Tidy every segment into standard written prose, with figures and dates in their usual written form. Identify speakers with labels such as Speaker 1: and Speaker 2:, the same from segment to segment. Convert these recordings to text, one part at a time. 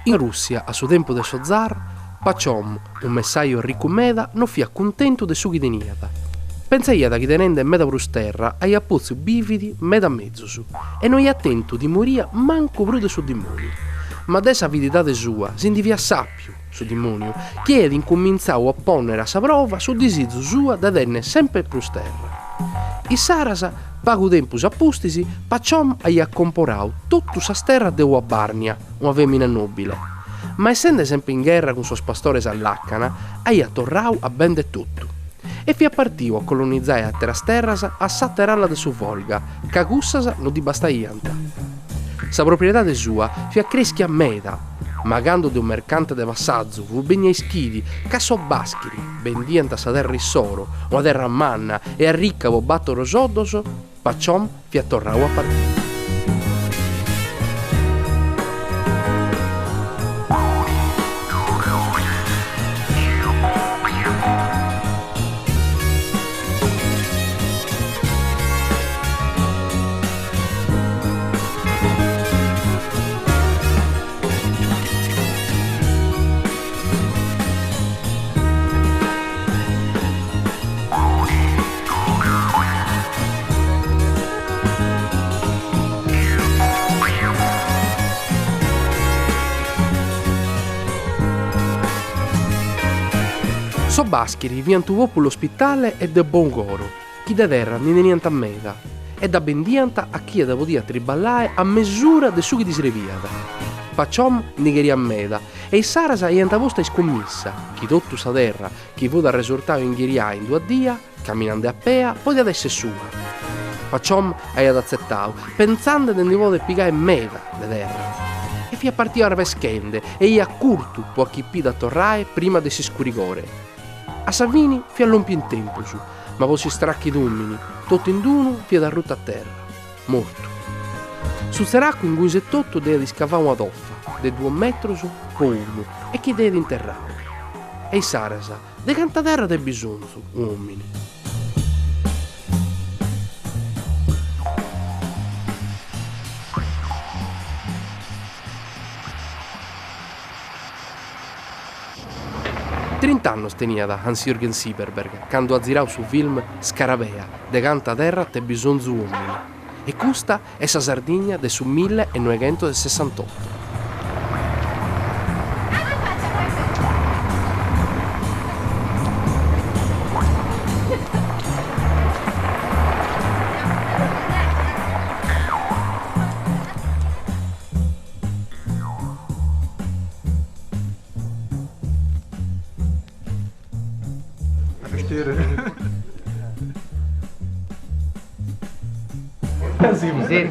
Speaker 1: In Russia, a suo tempo de so zar, Pachom, un messaio ricumeda, non fia contento de su chi teniata. Pensaia che tenendo meda brusterra, ai appuzzi bividi meda mezzo su, e non è attento di morire manco prude su demonio. Ma dessa avidità sua, si indivia sappio su demonio, che ed incominciau a ponere a sa prova su disizio sua da tenne sempre brusterra. I sarasa, pago tempus appustisi, Pachom aia comporau tutto sa terra de Uabarnia, una femmina nobile. Ma essendo sempre in guerra con suo pastore all'Accana, aia torrau a bende tutto. E fia partiu a colonizzare a terras a satteralla de su Volga, ca gussasa non di bastaianta. Sa proprietà sua fia creschi a meda, magando de un mercante de vassazzo, fu begna ischidi, ca so baschiri, bendianta sa terra issoro, una terra manna e a ricca vo batto rosodoso, Pachom fia torrau a partire. So baschiri viantu popolo ospitale e de buon goro, chi da terra ne niente a meda, e da bendianta a chi da podia triballare a misura de su chi disreviata. Pachom nigheria a meda, e i sarasa ianta vosta scommissa, chi tutto sa terra, chi fu da resortare in ghiria in 2 dia, camminando a pea, poi ad essere sua. Pachom hai ad accettau, pensando di non poter piegare meda de terra. E fia partire a reveschende, e ia curtu può chi da torrare prima de si scurigore. A Savini fia l'ompi in tempo su, ma vosi stracchi d'ummini, tutto in d'uno fia da rutta a terra, morto. Sul seracco in cui se tutto deve di scavare una toffa, de 2 metri su, con uno, e chi deve interrare. E i sarasa, de canta terra de bisogno su, uomini. Trent'anni tenia da Hans-Jürgen Sieberberg, quando ha girato su film Scarabea, de canta terra te bisogno uomini. E questa è sa Sardegna de su 1968.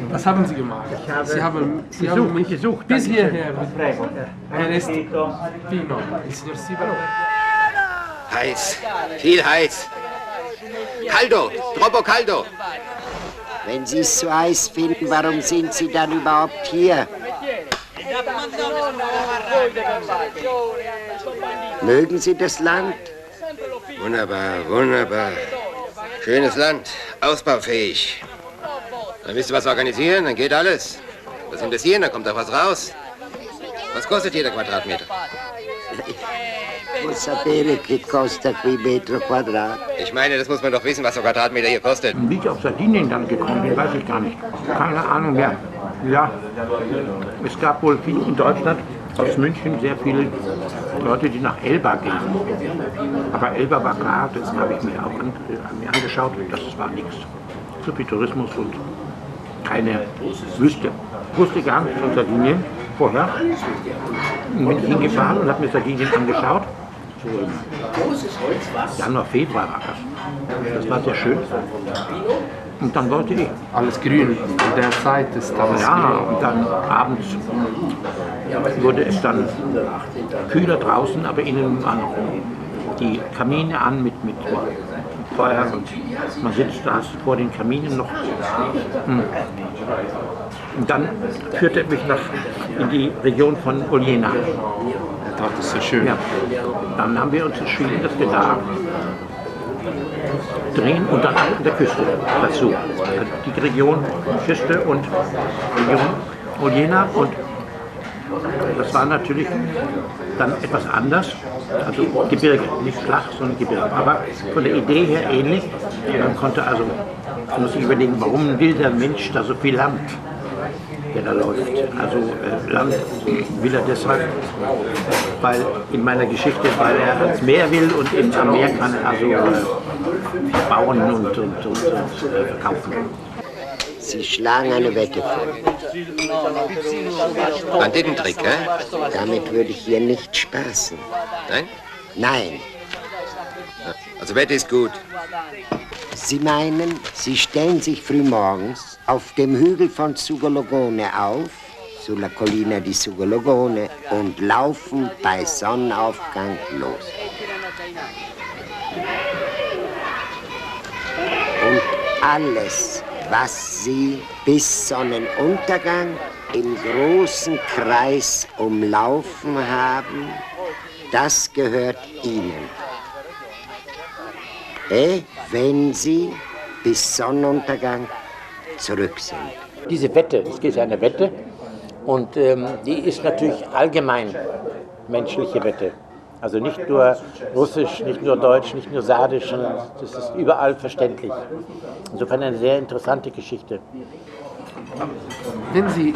Speaker 1: Was haben Sie gemacht? Sie haben mich gesucht bis hierher mitgebracht. Ist Pino, ist Signor Sieberberg.
Speaker 2: Heiß, viel heiß. Caldo, troppo caldo.
Speaker 3: Wenn Sie es so heiß finden, warum sind Sie dann überhaupt hier? Mögen Sie das Land?
Speaker 2: Wunderbar, wunderbar. Schönes Land, ausbaufähig. Dann müsst ihr was organisieren, dann geht alles. Was investieren, dann kommt da was raus. Was kostet jeder Quadratmeter?
Speaker 3: Vuol sapere che costa qui metro quadrato?
Speaker 2: Ich meine, das muss man doch wissen, was so ein Quadratmeter hier kostet.
Speaker 4: Wie ich auf Sardinien dann gekommen bin, weiß ich gar nicht. Keine Ahnung mehr. Ja, es gab wohl viel in Deutschland, aus München, sehr viele Leute, die nach Elba gingen. Aber Elba war klar, das habe ich mir auch angeschaut, das war nichts. Zu viel Tourismus und keine Wüste. Ich wusste gar nicht von Sardinien vorher. Und bin ich hingefahren und habe mir Sardinien angeschaut. So im Januar, Februar war das. Das war sehr schön. Und dann wollte ich.
Speaker 1: Alles grün, in der Zeit ist alles grün.
Speaker 4: Ja, und dann abends wurde es dann kühler draußen, aber innen waren noch die Kamine an mit Feuer und man sitzt da vor den Kaminen noch. Und dann führte er mich in die Region von Oljena.
Speaker 1: Das ist so schön.
Speaker 4: Ja. Dann haben wir uns entschieden, dass wir da drehen und dann an der Küste dazu. Die Region Küste und Region Oljena und Das war natürlich dann etwas anders, also Gebirge, nicht flach, sondern Gebirge, aber von der Idee her ähnlich. Man konnte also, man muss sich überlegen, warum will der Mensch da so viel Land, der da läuft. Also Land will er deshalb, weil in meiner Geschichte, weil er ans Meer will und am Meer kann er also bauen und verkaufen.
Speaker 3: Sie schlagen eine Wette vor.
Speaker 2: Banditentrick, hä?
Speaker 3: Damit würde ich hier nicht spaßen.
Speaker 2: Nein?
Speaker 3: Nein.
Speaker 2: Also Wette ist gut.
Speaker 3: Sie meinen, Sie stellen sich frühmorgens auf dem Hügel von Sugologone auf, sulla collina di Sugologone, und laufen bei Sonnenaufgang los. Und alles, was Sie bis Sonnenuntergang im großen Kreis umlaufen haben, das gehört Ihnen. Wenn Sie bis Sonnenuntergang zurück sind.
Speaker 4: Diese Wette, es geht ja eine Wette, und die ist natürlich allgemein menschliche Wette. Also nicht nur Russisch, nicht nur Deutsch, nicht nur Sardisch, sondern das ist überall verständlich. Insofern eine sehr interessante Geschichte.
Speaker 1: Wenn Sie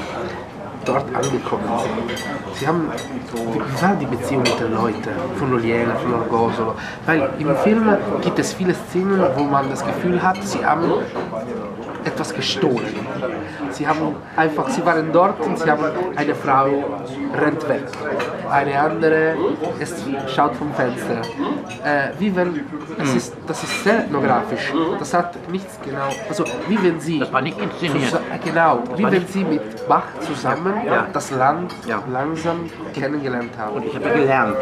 Speaker 1: dort angekommen sind, Sie haben, wie war die Beziehung mit den Leuten, von Oliena, von Orgosolo? Weil im Film gibt es viele Szenen, wo man das Gefühl hat, Sie haben etwas gestohlen. Sie waren dort und Sie haben eine Frau rennt weg, eine andere schaut vom Fenster. Das ist sehr ethnografisch. Das hat nichts genau. Also wie wenn Sie.
Speaker 4: Das war nicht inszeniert.
Speaker 1: Genau, wie wenn Sie mit Bach zusammen das Land langsam kennengelernt haben.
Speaker 4: Und ich habe gelernt,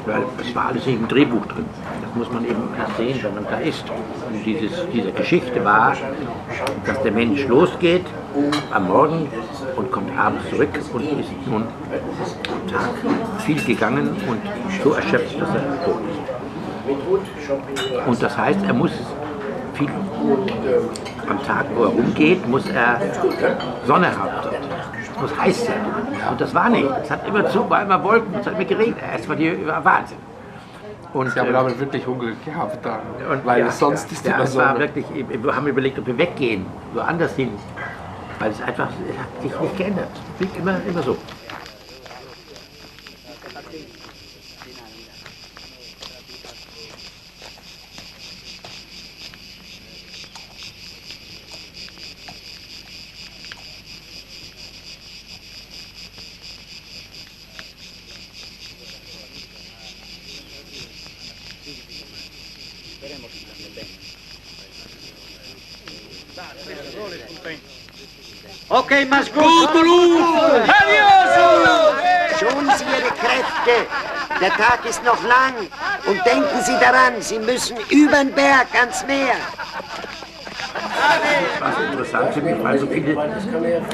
Speaker 4: weil es war alles im Drehbuch drin. Das muss man eben erst sehen, wenn man da ist. Und diese Geschichte war, dass der Mensch losgeht am Morgen und kommt abends zurück und ist nun am Tag viel gegangen und so erschöpft, dass er tot ist. Und das heißt, er muss viel am Tag, wo er rumgeht, muss er Sonne haben dort. Es muss heiß sein. Und das war nicht. Es hat war immer Wolken, es hat immer geregnet. Es war Wahnsinn. Und,
Speaker 1: Sie haben aber wirklich Hunger gehabt dann, weil sonst ist immer so.
Speaker 4: War wirklich, wir haben überlegt, ob wir weggehen, woanders hin. Weil es einfach es hat sich nicht geändert. Es blieb immer so.
Speaker 5: Okay, mach's gut. Adios!
Speaker 3: Schonen Sie Ihre Kräfte. Der Tag ist noch lang. Und denken Sie daran, Sie müssen über den Berg ans Meer.
Speaker 4: Das war so interessant für mich, weil so viele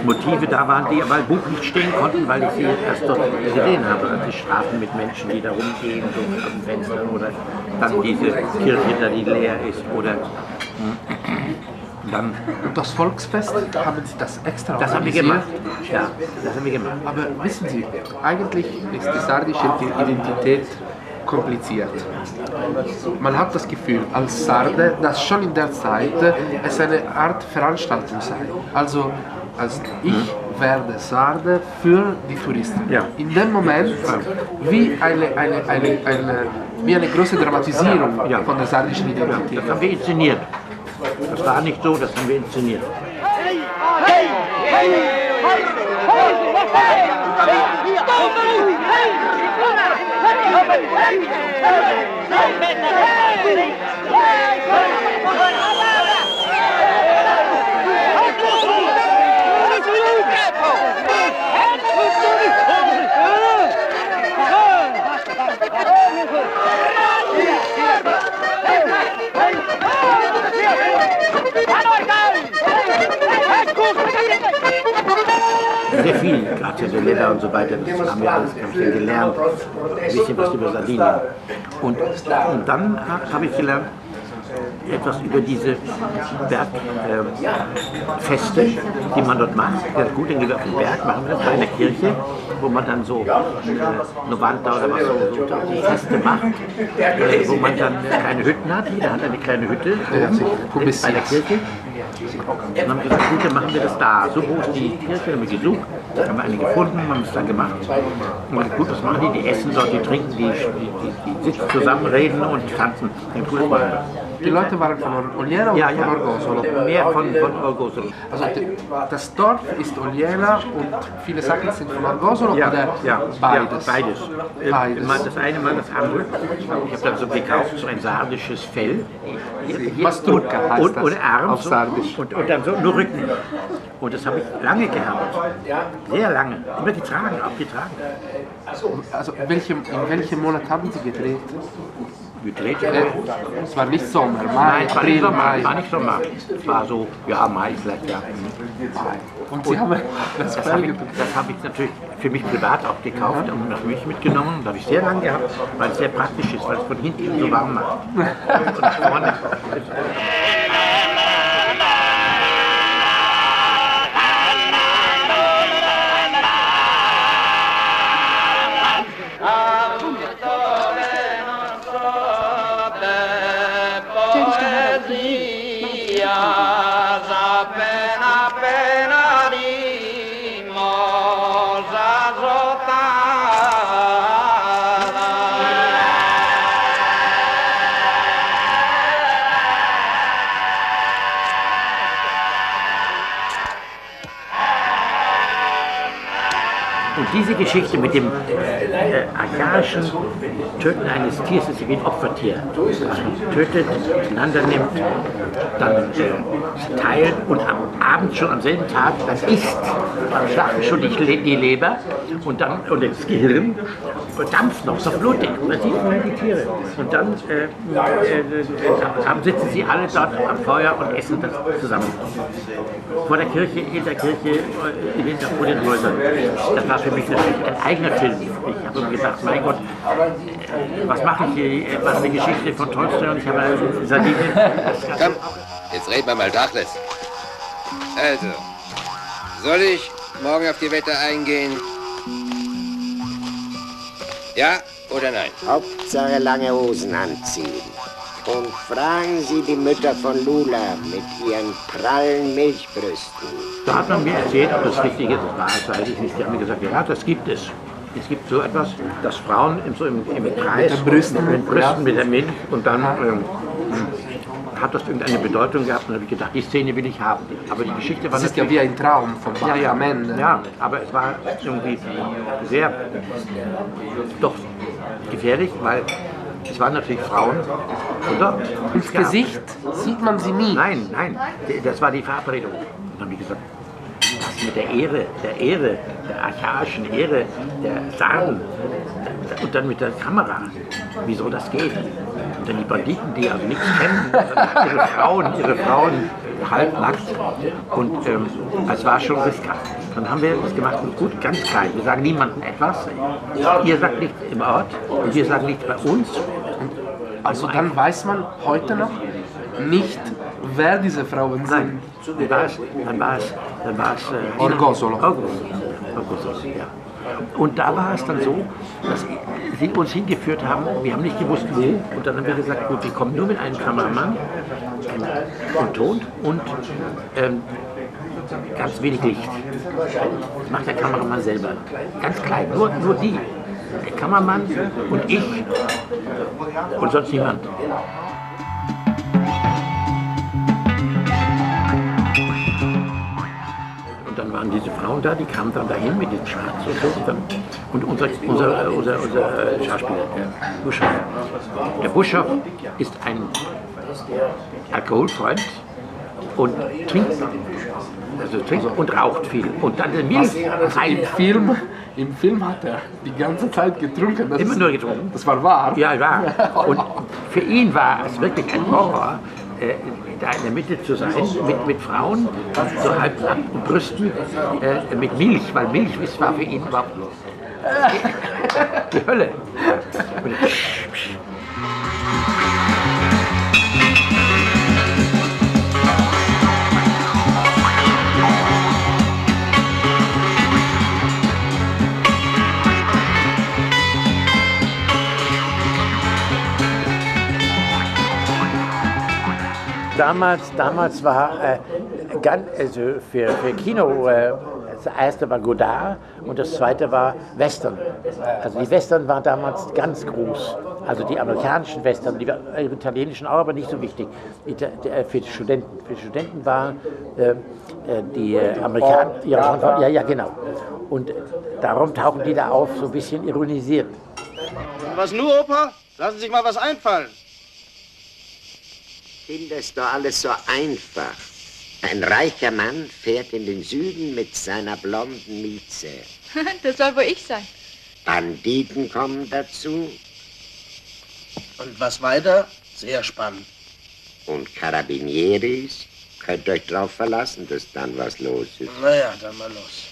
Speaker 4: Motive da waren, die aber im Buch nicht stehen konnten, weil ich sie erst dort gesehen habe. Also die Straßen mit Menschen, die da rumgehen, so aus dem Fenster, oder dann diese Kirche da, die leer ist, oder dann.
Speaker 1: Und das Volksfest, haben Sie das extra
Speaker 4: Das haben wir gemacht. Ja, das haben wir gemacht.
Speaker 1: Aber wissen Sie, eigentlich ist die sardische Identität kompliziert. Man hat das Gefühl, als Sarde, dass schon in der Zeit es eine Art Veranstaltung sei. Also, als ich werde Sarde für die Touristen.
Speaker 4: Ja.
Speaker 1: In dem Moment, wie eine große Dramatisierung von der sardischen Identität.
Speaker 4: Das haben wir inszeniert. Das war nicht so, das haben wir inszeniert. Sehr viel, gerade Leder und so weiter, das haben wir alles gelernt, ein bisschen was über Sardinien. Und dann habe ich gelernt, etwas über diese Bergfeste, die man dort macht. Ja, gut, dann gehen wir auf den Berg, machen wir das bei einer Kirche wo man dann so Novanta oder was so die Feste macht, wo man dann kleine Hütten hat. Jeder hat eine kleine Hütte bei der Kirche. Und dann haben wir gesagt, gut, dann machen wir das da. So groß die Kirche, haben wir gesucht, haben wir eine gefunden, haben es dann gemacht. Und gut, was machen die? Die essen dort, die trinken, die sitzen zusammen, reden und tanzen.
Speaker 1: Die Leute waren von Oliena oder von Orgosolo?
Speaker 4: Mehr von Orgosolo.
Speaker 1: Also das Dorf ist Oliena und viele Sachen sind von Orgosolo oder beides?
Speaker 4: Ja, beides. Mal das eine, mal das andere. Ich habe dann so gekauft, so ein sardisches Fell.
Speaker 1: Masturka heißt das
Speaker 4: ohne Arm.
Speaker 1: auf Sardisch.
Speaker 4: Und dann so nur Rücken. Und das habe ich lange gehabt. Sehr lange. Immer getragen, abgetragen.
Speaker 1: Also in welchem Monat haben Sie gedreht?
Speaker 4: Gedreht?
Speaker 1: Es war nicht Sommer, Mai,
Speaker 4: Nein, es war
Speaker 1: April,
Speaker 4: nicht Sommer.
Speaker 1: Mai.
Speaker 4: War nicht Sommer. Es war so, ja, Mai vielleicht, ja.
Speaker 1: Und Sie haben das
Speaker 4: habe ich natürlich für mich privat auch gekauft und nach München mitgenommen. Und das habe ich sehr lange gehabt, weil es sehr praktisch ist, weil es von hinten so warm macht. Und vorne diese Geschichte mit dem archaischen Töten eines Tiers ist wie ein Opfertier. Man tötet, auseinander nimmt, dann teilt und am Abend schon am selben Tag dann isst beim Schlachten schon die Leber und dann und das Gehirn dampft noch, so blutig. Man sieht immer die Tiere. Und dann sitzen sie alle dort am Feuer und essen das zusammen. Vor der Kirche, in der Kirche, vor den Häusern. Das war für mich natürlich ein eigener Film. Ich habe mir gedacht, mein Gott, was mache ich hier? Was eine Geschichte von Tolstoi und ich habe Sardinien.
Speaker 2: Komm, jetzt reden wir mal Tacheles. Also, soll ich morgen auf die Wette eingehen? Ja oder nein?
Speaker 3: Hauptsache lange Hosen anziehen. Und fragen Sie die Mütter von Lula mit ihren prallen Milchbrüsten.
Speaker 4: Da hat man mir erzählt, ob das richtig ist, das war, weiß ich nicht. Die haben mir gesagt, ja, das gibt es. Es gibt so etwas, dass Frauen im Kreis,
Speaker 1: mit den Brüsten,
Speaker 4: mit der Milch und dann hat das irgendeine Bedeutung gehabt und habe ich gedacht, die Szene will ich haben. Aber die Geschichte war
Speaker 1: das ist ja wie ein Traum vom Bach am Ende.
Speaker 4: Ja, aber es war irgendwie sehr, doch gefährlich, weil es waren natürlich Frauen. Oder?
Speaker 1: Ins Gesicht sieht man sie nie.
Speaker 4: Nein, das war die Verabredung. Und dann habe ich gesagt, was mit der Ehre, der archaischen Ehre der Sarden und dann mit der Kamera, wieso das geht. Und dann die Banditen, die also nichts kennen, ihre Frauen halbnackt und es war schon riskant. Dann haben wir das gemacht und gut, ganz klein. Wir sagen niemandem etwas. Ihr sagt nichts im Ort und wir sagen nichts bei uns.
Speaker 1: Also dann weiß man heute noch nicht, wer diese Frauen sind.
Speaker 4: Nein, dann war es
Speaker 1: Orgosolo.
Speaker 4: Orgosolo, ja. Und da war es dann so, dass sie uns hingeführt haben, wir haben nicht gewusst wo, und dann haben wir gesagt, gut, wir kommen nur mit einem Kameramann und Ton und ganz wenig Licht. Das macht der Kameramann selber, ganz klein, nur die. Der Kameramann und ich und sonst niemand. Und dann waren diese Frauen da, die kamen dann dahin mit den Schwarz und so. Und unser Schauspieler, der Buschhoff. Der Buschhoff ist ein Alkoholfreund und trinkt und raucht viel. Und dann der Milch.
Speaker 1: Im Film hat er die ganze Zeit getrunken.
Speaker 4: Immer nur getrunken.
Speaker 1: Das war wahr.
Speaker 4: Ja, wahr. Und für ihn war es wirklich ein Horror, da in der Mitte zu sein, mit Frauen, so halb nackten Brüsten, mit Milch, weil Milch war für ihn überhaupt die Hölle. damals war also für Kino, das erste war Godard und das zweite war Western. Also die Western waren damals ganz groß. Also die amerikanischen Western, die italienischen auch, aber nicht so wichtig. Für Studenten. Für Studenten waren die Amerikaner, ja, genau. Und darum tauchen die da auf, so ein bisschen ironisiert.
Speaker 6: Was nur, Opa? Lassen Sie sich mal was einfallen.
Speaker 3: Ich finde es doch alles so einfach. Ein reicher Mann fährt in den Süden mit seiner blonden Mieze.
Speaker 7: Das soll wohl ich sein.
Speaker 3: Banditen kommen dazu.
Speaker 6: Und was weiter? Sehr spannend.
Speaker 3: Und Carabinieris. Könnt euch drauf verlassen, dass dann was los ist.
Speaker 6: Naja, dann mal los.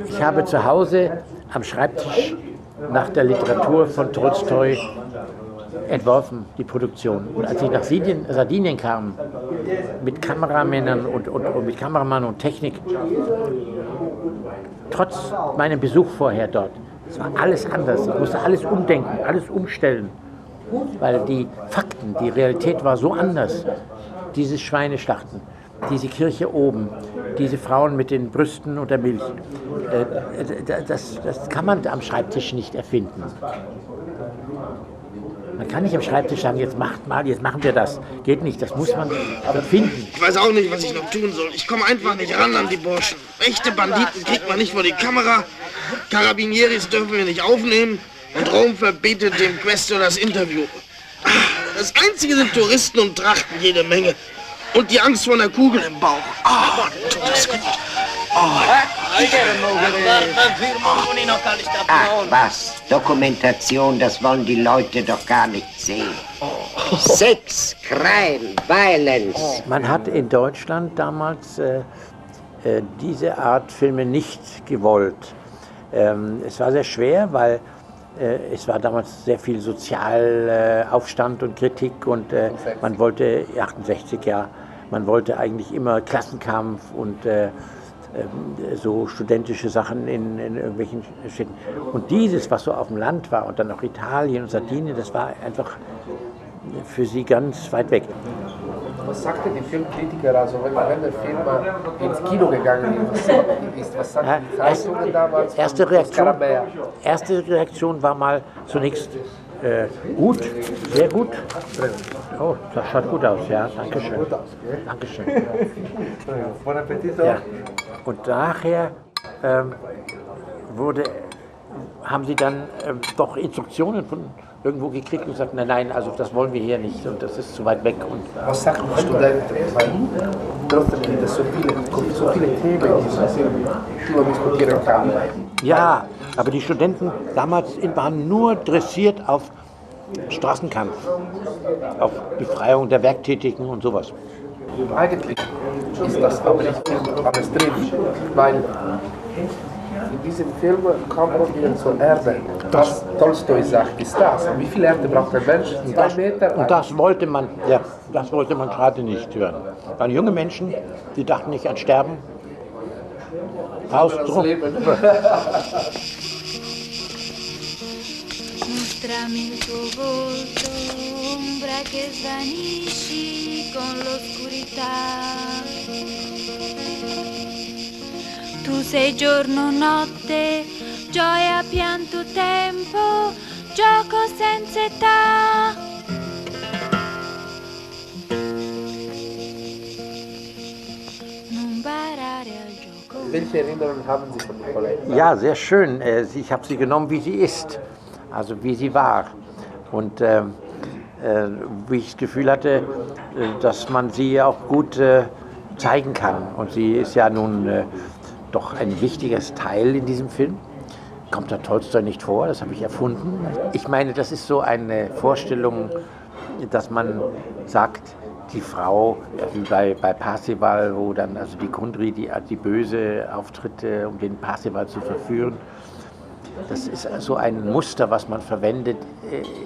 Speaker 4: Ich habe zu Hause am Schreibtisch nach der Literatur von Tolstoi entworfen, die Produktion. Und als ich nach Sardinien kam, mit Kameramännern und mit Kameramann und Technik, trotz meinem Besuch vorher dort, es war alles anders. Ich musste alles umdenken, alles umstellen, weil die Fakten, die Realität war so anders. Dieses Schweineschlachten, diese Kirche oben, diese Frauen mit den Brüsten und der Milch, das kann man am Schreibtisch nicht erfinden. Man kann nicht am Schreibtisch sagen, jetzt macht mal, jetzt machen wir das. Geht nicht, das muss man erfinden.
Speaker 6: Ich weiß auch nicht, was ich noch tun soll. Ich komme einfach nicht ran an die Burschen. Echte Banditen kriegt man nicht vor die Kamera. Carabinieris dürfen wir nicht aufnehmen. Und Rom verbietet dem Questor das Interview. Das Einzige sind Touristen und Trachten jede Menge. Und die Angst vor einer Kugel im Bauch. Oh, tut das gut.
Speaker 3: Ach was, Dokumentation, das wollen die Leute doch gar nicht sehen. Sex, Crime, Violence.
Speaker 4: Man hat in Deutschland damals diese Art Filme nicht gewollt. Es war sehr schwer, weil es war damals sehr viel Sozialaufstand und Kritik und man wollte, 68 Jahre, man wollte eigentlich immer Klassenkampf und so studentische Sachen in irgendwelchen Städten. Und dieses, was so auf dem Land war und dann auch Italien und Sardinien, das war einfach für sie ganz weit weg.
Speaker 1: Was sagte die Filmkritiker, also wenn der Film ins Kino gegangen ist, was sagten die Zeitungen damals?
Speaker 4: Erste Reaktion war mal zunächst gut, sehr gut. Oh, das schaut gut aus, ja, danke schön. Dankeschön.
Speaker 1: Buon Appetit.
Speaker 4: Ja. Und nachher haben sie dann doch Instruktionen von irgendwo gekriegt und gesagt, nein, also das wollen wir hier nicht und das ist zu weit weg. Und
Speaker 1: was sagten die Studenten? Weil trotzdem gibt es so viele Themen, die man diskutieren kann.
Speaker 4: Ja, aber die Studenten damals waren nur dressiert auf Straßenkampf, auf Befreiung der Werktätigen und sowas.
Speaker 1: Eigentlich ist das aber nicht alles drin, weil in diesem Film kommt man wieder zur Erde. Was Tolstoi sagt, ist das. Und wie viel Erde braucht der Mensch? 2 Meter?
Speaker 4: Und das wollte man gerade nicht hören. Waren junge Menschen, die dachten nicht an Sterben. Faust drum.
Speaker 8: Mostrami il tuo volto, ombra che svanisci con l'oscurità. Tu sei giorno, notte, gioia, pianto, tempo, gioco senza età. Non barare al gioco.
Speaker 1: welche Erinnerungen haben Sie von Nicolette?
Speaker 4: Ja, sehr schön. Ich habe sie genommen, wie sie ist, also wie sie war. Und wie ich das Gefühl hatte, dass man sie auch gut zeigen kann. Und sie ist ja nun doch ein wichtiges Teil in diesem Film. Kommt da Tolstoi nicht vor, das habe ich erfunden. Ich meine, das ist so eine Vorstellung, dass man sagt, die Frau, wie bei Parzival, wo dann also die Kundry, die Böse auftritt, um den Parzival zu verführen. Das ist so ein Muster, was man verwendet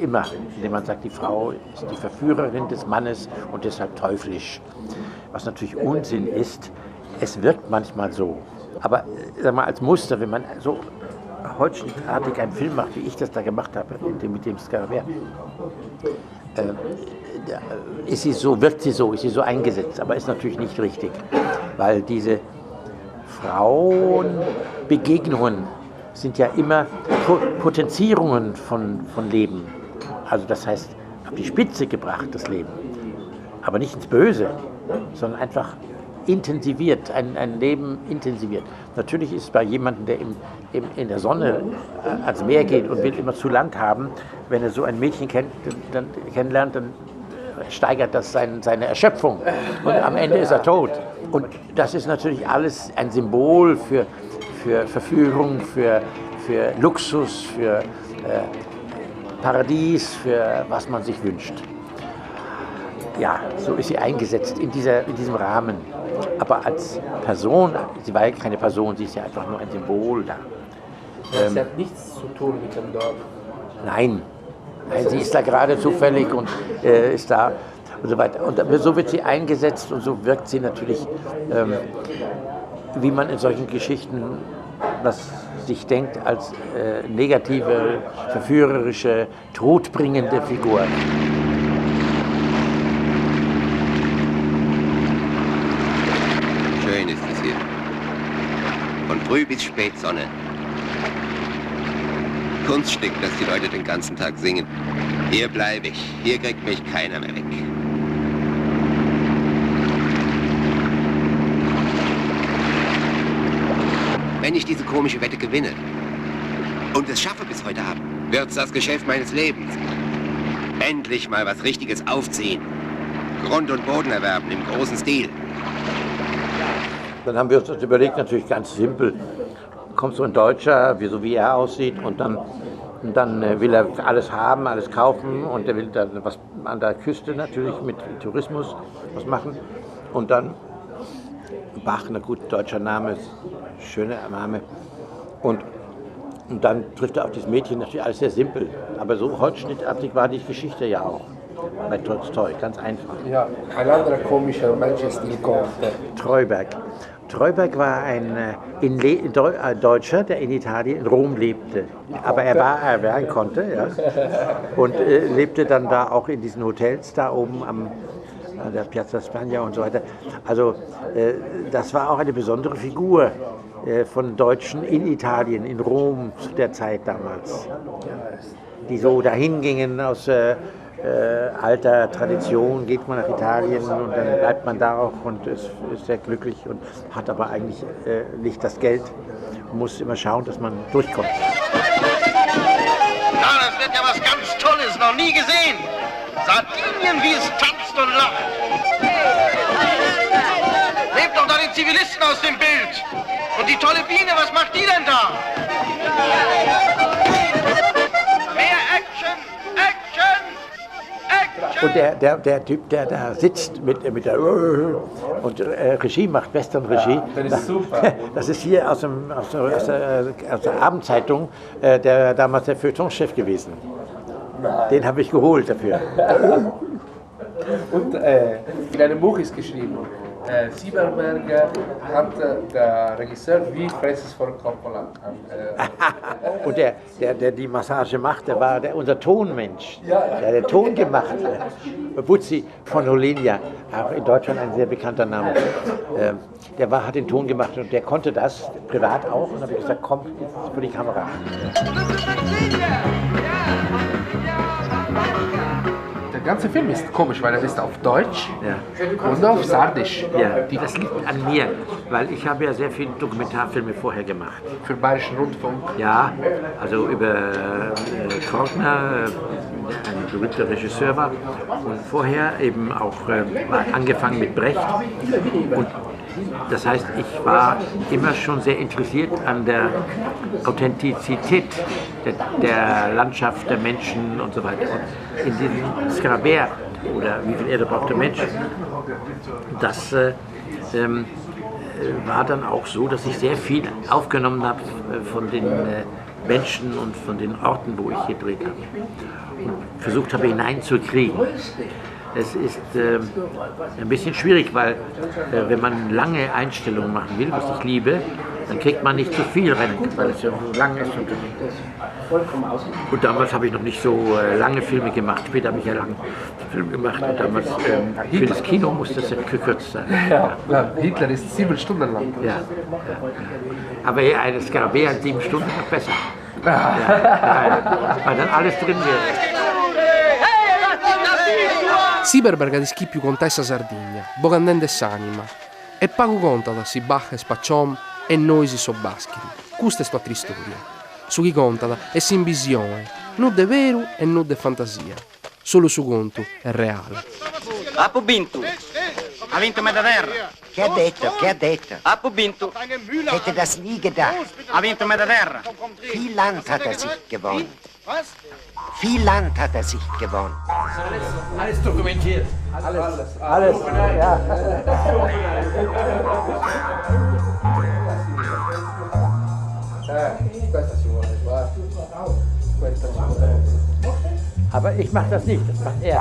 Speaker 4: immer, indem man sagt, die Frau ist die Verführerin des Mannes und deshalb teuflisch. Was natürlich Unsinn ist, es wirkt manchmal so. Aber sag mal, als Muster, wenn man so holzschnittartig einen Film macht, wie ich das da gemacht habe, mit dem Scarabäer, ist sie so, wirkt sie so, ist sie so eingesetzt, aber ist natürlich nicht richtig, weil diese Frauenbegegnungen sind ja immer Potenzierungen von Leben. Also das heißt, auf die Spitze gebracht, das Leben. Aber nicht ins Böse, sondern einfach intensiviert, ein Leben intensiviert. Natürlich ist es bei jemandem, der in der Sonne ans Meer geht und will immer zu Land haben, wenn er so ein Mädchen kennenlernt, dann steigert das seine Erschöpfung und am Ende ist er tot. Und das ist natürlich alles ein Symbol für Verführung, für Luxus, für Paradies, für was man sich wünscht. Ja, so ist sie eingesetzt in diesem Rahmen. Aber als Person, sie war ja keine Person, sie ist ja einfach nur ein Symbol da.
Speaker 1: Sie hat nichts zu tun mit dem Dorf.
Speaker 4: Nein, sie ist da gerade zufällig und ist da und so weiter. Und so wird sie eingesetzt und so wirkt sie natürlich, wie man in solchen Geschichten was sich denkt, als negative, verführerische, todbringende Figur.
Speaker 2: Schön ist es hier. Von früh bis spät Sonne. Kunststück, das die Leute den ganzen Tag singen. Hier bleibe ich. Hier kriegt mich keiner mehr weg. Wenn ich diese komische Wette gewinne und es schaffe bis heute Abend, wird's das Geschäft meines Lebens. Endlich mal was Richtiges aufziehen. Grund und Boden erwerben im großen Stil.
Speaker 4: Dann haben wir uns das überlegt, natürlich ganz simpel. Kommt so ein Deutscher, so wie er aussieht, und dann will er alles haben, alles kaufen und er will dann was an der Küste natürlich mit Tourismus was machen. Und dann Bach, na gut, deutscher Name, schöner Name. Und dann trifft er auf dieses Mädchen, natürlich alles sehr simpel. Aber so holzschnittartig war die Geschichte ja auch. Bei Tolstoi, ganz einfach.
Speaker 1: Ja, ein anderer komischer Mensch ist
Speaker 4: Treuberg. Treuberg war ein Deutscher, der in Italien, in Rom lebte. Aber er werden konnte, ja. Und lebte dann da auch in diesen Hotels da oben an der Piazza Spagna und so weiter. Also das war auch eine besondere Figur von Deutschen in Italien, in Rom zu der Zeit damals. Die so dahin gingen aus alter Tradition, geht man nach Italien und dann bleibt man da auch und ist sehr glücklich und hat aber eigentlich nicht das Geld, muss immer schauen, dass man durchkommt.
Speaker 6: Ja, das wird ja was ganz Tolles, noch nie gesehen. Sardinien, wie es tanzt und lacht. Nehmt doch da die Zivilisten aus dem Bild. Und die tolle Biene, was macht die denn da? Mehr Action! Action! Action!
Speaker 4: Und der Typ, der da sitzt mit der und Regie macht, Western-Regie, das ist hier aus der Abendzeitung, der damals der Feuilleton-Chef gewesen. Den habe ich geholt dafür.
Speaker 1: Und in einem Buch ist geschrieben, Sieberberger hat der Regisseur wie Francis Ford Coppola.
Speaker 4: Und der die Massage macht, der war unser Tonmensch, der den Ton gemacht hat. Buzzi von Holinia, auch in Deutschland ein sehr bekannter Name. Der hat den Ton gemacht und der konnte das, privat auch. Und dann habe ich gesagt, komm, jetzt für die Kamera.
Speaker 1: Der ganze Film ist komisch, weil er ist auf Deutsch und auf Sardisch.
Speaker 4: Ja, das liegt an mir, weil ich habe ja sehr viele Dokumentarfilme vorher gemacht.
Speaker 1: Für den Bayerischen Rundfunk?
Speaker 4: Ja, also über Kortner, ein berühmter Regisseur war, und vorher eben auch angefangen mit Brecht. Und das heißt, ich war immer schon sehr interessiert an der Authentizität der Landschaft, der Menschen und so weiter. Und in diesem Scarabäer, oder wie viel Erde braucht der Mensch, das war dann auch so, dass ich sehr viel aufgenommen habe von den Menschen und von den Orten, wo ich gedreht habe. Und versucht habe, hineinzukriegen. Es ist ein bisschen schwierig, weil wenn man lange Einstellungen machen will, was ich liebe, dann kriegt man nicht zu viel rein, weil es ja so lang ist. Und damals habe ich noch nicht so lange Filme gemacht. Später habe ich ja lange Filme gemacht und damals für das Kino musste das ja gekürzt sein.
Speaker 1: Ja, Hitler ist 7 Stunden lang.
Speaker 4: Ja. Aber ja, das Scarabäer 7 Stunden noch besser. Weil dann alles drin wäre.
Speaker 1: Siberberga di schippiu contessa Sardigna, bocandende s'anima, e pago conta da si bacca e spacciom e noi si so baschiri. Questa è tua storia. Su chi conta e si in visione, non de vero e non de fantasia. Solo su conto è reale.
Speaker 5: Apo Bintu. Ha vinto Mediterra.
Speaker 3: Che ha detto? Che ha detto?
Speaker 5: Apo Bintu.
Speaker 3: Hätte das nie gedacht.
Speaker 5: Ha vinto Mediterra.
Speaker 3: Viel Land hat er sich gewonnen. Viel Land hat er sich gewonnen.
Speaker 5: Alles dokumentiert.
Speaker 4: Alles, ja. Aber ich mache das nicht, das macht er.